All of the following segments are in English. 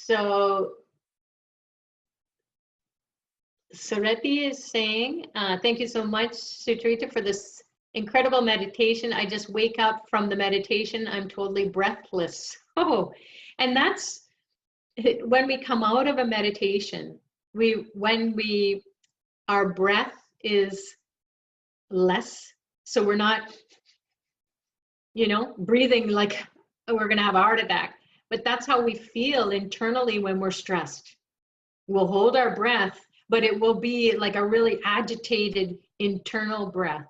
So Sureti is saying, thank you so much, Sutrita, for this incredible meditation. I just wake up from the meditation, I'm totally breathless. Oh, and that's when we come out of a meditation, our breath is less, so we're not, breathing like we're gonna have a heart attack. But that's how we feel internally when we're stressed. We'll hold our breath, but it will be like a really agitated internal breath.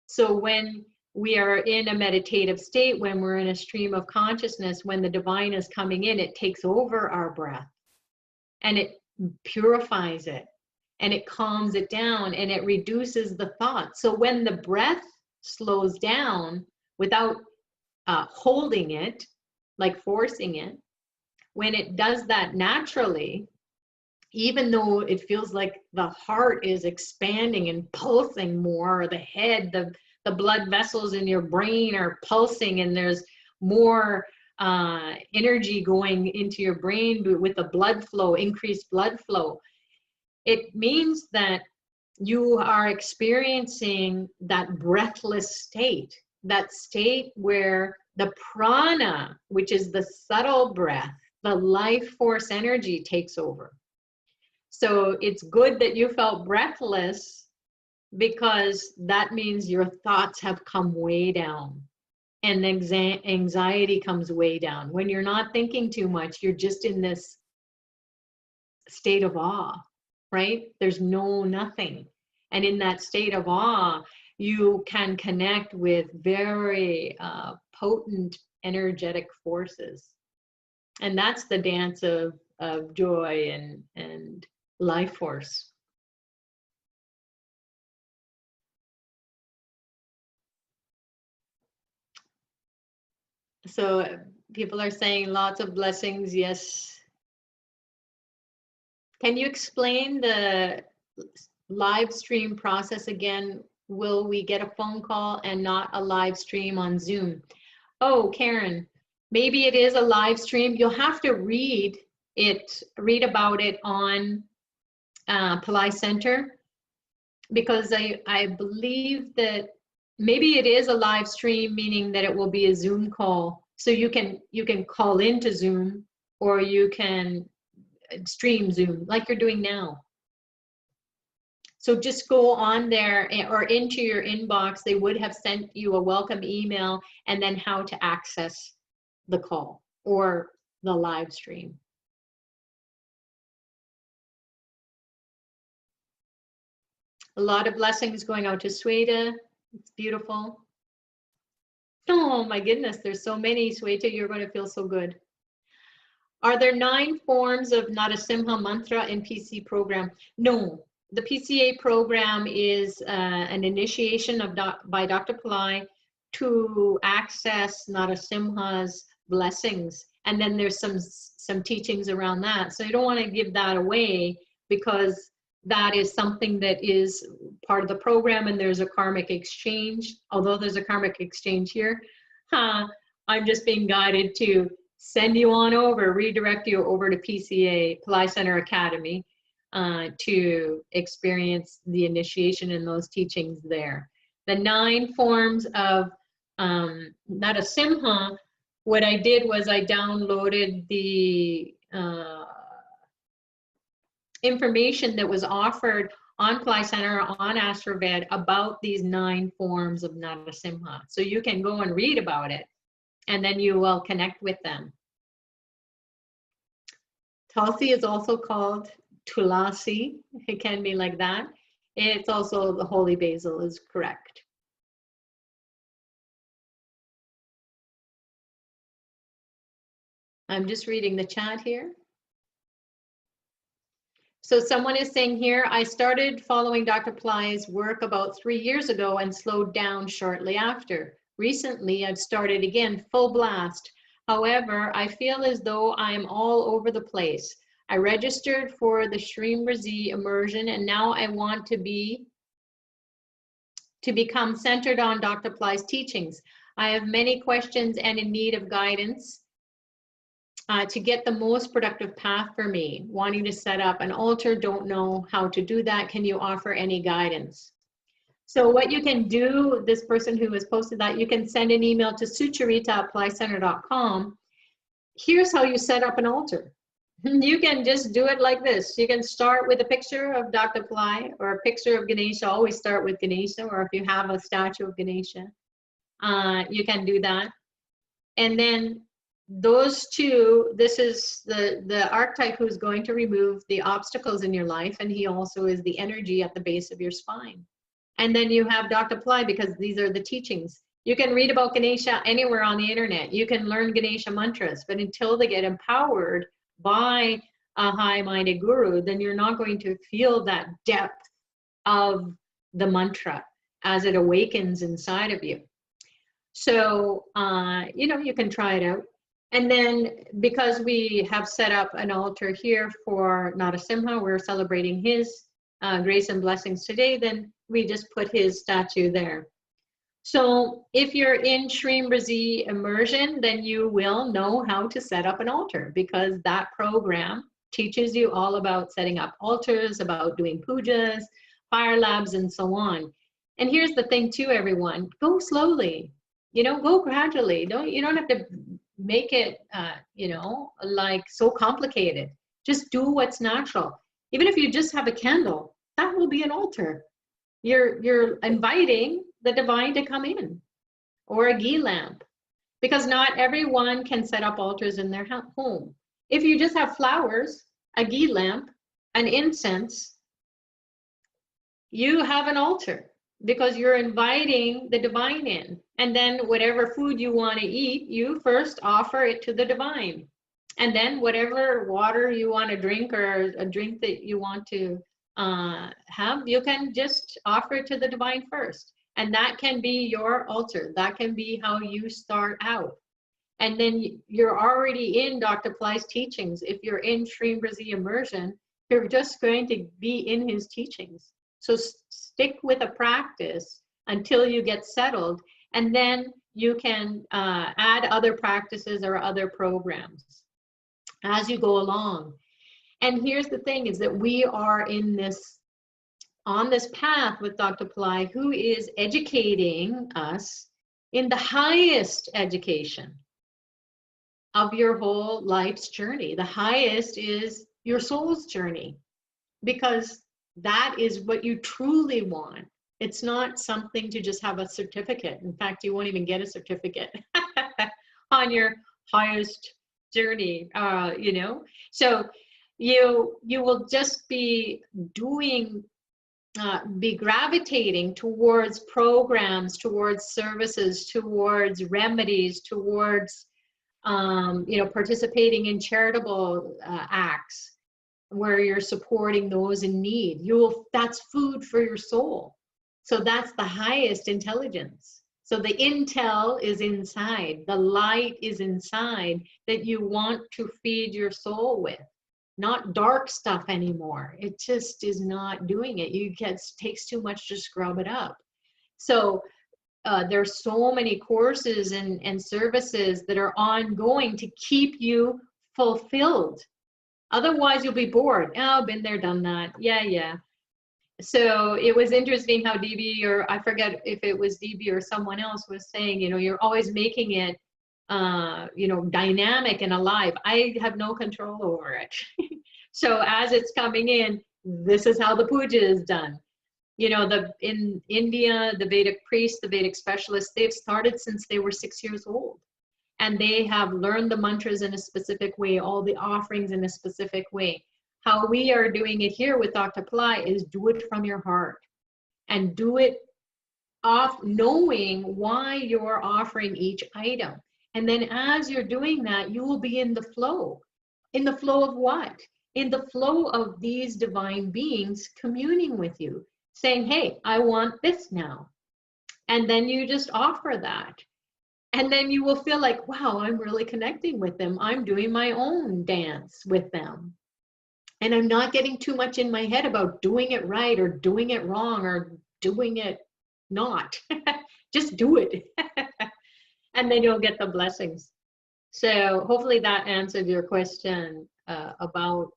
So when we are in a meditative state, when we're in a stream of consciousness, when the divine is coming in, it takes over our breath and it purifies it and it calms it down and it reduces the thoughts. So when the breath slows down without holding it, like forcing it, when it does that naturally, even though it feels like the heart is expanding and pulsing more, or the head, the blood vessels in your brain are pulsing and there's more energy going into your brain with the blood flow, increased blood flow, it means that you are experiencing that breathless state, that state where the prana, which is the subtle breath, the life force energy takes over. So it's good that you felt breathless, because that means your thoughts have come way down and anxiety comes way down. When you're not thinking too much, you're just in this state of awe, right? There's nothing. And in that state of awe, you can connect with very potent energetic forces. And that's the dance of joy and life force. So people are saying lots of blessings. Yes. Can you explain the live stream process again? Will we get a phone call and not a live stream on Zoom? Oh, Karen, maybe it is a live stream. You'll have to read about it on Pillai Center, because I believe that maybe it is a live stream, meaning that it will be a Zoom call. So you can call into Zoom, or you can stream Zoom like you're doing now. So just go on there or into your inbox. They would have sent you a welcome email and then how to access the call or the live stream. A lot of blessings going out to Sweta. It's beautiful. Oh my goodness, there's so many, Sweta, you're going to feel so good. Are there 9 forms of Narasimha mantra in PC program? No, the PCA program is an initiation by Dr. Pillai to access Narasimha's blessings. And then there's some teachings around that. So you don't want to give that away, because that is something that is part of the program, and there's a karmic exchange. Although there's a karmic exchange here, I'm just being guided to send you on over, redirect you over to PCA, Pillai Center Academy, to experience the initiation and those teachings there. The 9 forms of Narasimha, what I did was I downloaded the information that was offered on Pillai Center, on AstroVed, about these 9 forms of Narasimha. So you can go and read about it, and then you will connect with them. Tulsi is also called Tulasi. It can be like that. It's also the holy basil is correct. I'm just reading the chat here. So someone is saying here, I started following Dr. Pillai's work about 3 years ago and slowed down shortly after. Recently, I've started again full blast. However, I feel as though I'm all over the place. I registered for the Shreem Razi immersion, and now I want to become centered on Dr. Pillai's teachings. I have many questions and in need of guidance. to get the most productive path for me, wanting to set up an altar, don't know how to do that. Can you offer any guidance? So what you can do, this person who has posted that, you can send an email to sucharita@applycenter.com. Here's how you set up an altar. You can just do it like this. You can start with a picture of Dr. Ply or a picture of Ganesha. Always start with Ganesha, or if you have a statue of Ganesha, you can do that. And then those two, this is the archetype who's going to remove the obstacles in your life, and he also is the energy at the base of your spine. And then you have Dr. Ply, because these are the teachings. You can read about Ganesha anywhere on the internet. You can learn Ganesha mantras, but until they get empowered by a high-minded guru, then you're not going to feel that depth of the mantra as it awakens inside of you. So, you know, you can try it out. And then because we have set up an altar here for Narasimha, we're celebrating his grace and blessings today, then we just put his statue there. So if you're in Shrimbrazi immersion, then you will know how to set up an altar, because that program teaches you all about setting up altars, about doing pujas, fire labs, and so on. And here's the thing too, everyone, go slowly, you know, go gradually. You don't have to make it, you know, like so complicated. Just do what's natural. Even if you just have a candle, that will be an altar. You're inviting the divine to come in, or a ghee lamp, because not everyone can set up altars in their home. If you just have flowers, a ghee lamp, an incense, you have an altar, because you're inviting the divine in. And then whatever food you want to eat, you first offer it to the divine. And then whatever water you want to drink, or a drink that you want to have, you can just offer it to the divine first. And that can be your altar. That can be how you start out. And then you're already in Dr. Ply's teachings. If you're in Shrimbrazi immersion, you're just going to be in his teachings. So stick with a practice until you get settled, and then you can add other practices or other programs as you go along. And here's the thing, is that we are on this path with Dr. Ply, who is educating us in the highest education of your whole life's journey. The highest is your soul's journey, because that is what you truly want. It's not something to just have a certificate. In fact, you won't even get a certificate on your highest journey, you know. So you will just be doing, be gravitating towards programs, towards services, towards remedies, towards you know, participating in charitable acts where you're supporting those in need. That's food for your soul. So that's the highest intelligence. So the intel is inside, the light is inside, that you want to feed your soul with. Not dark stuff anymore. It just is not doing it. Takes too much to scrub it up. So there's so many courses and services that are ongoing to keep you fulfilled. Otherwise, you'll be bored. Oh, been there, done that. Yeah. So it was interesting how DB, or I forget if it was DB or someone else, was saying, you know, you're always making it, you know, dynamic and alive. I have no control over it. So as it's coming in, this is how the puja is done. You know, in India, the Vedic priests, the Vedic specialists, they've started since they were 6 years old. And they have learned the mantras in a specific way, all the offerings in a specific way. How we are doing it here with Dr. Ply is do it from your heart, and do it off knowing why you're offering each item. And then as you're doing that, you will be in the flow. In the flow of what? In the flow of these divine beings communing with you, saying, hey, I want this now. And then you just offer that. And then you will feel like, wow, I'm really connecting with them. I'm doing my own dance with them. And I'm not getting too much in my head about doing it right or doing it wrong or doing it not. Just do it. And then you'll get the blessings. So hopefully that answered your question about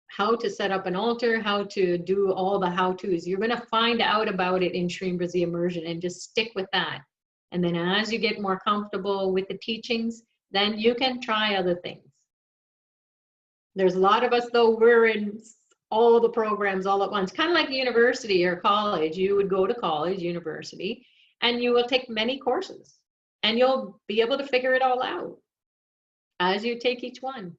how to set up an altar, how to do all the how-tos. You're going to find out about it in Shrimbrasi Immersion and just stick with that. And then as you get more comfortable with the teachings, then you can try other things. There's a lot of us, though, we're in all the programs all at once, kind of like university or college. You would go to college, university, and you will take many courses, and you'll be able to figure it all out as you take each one.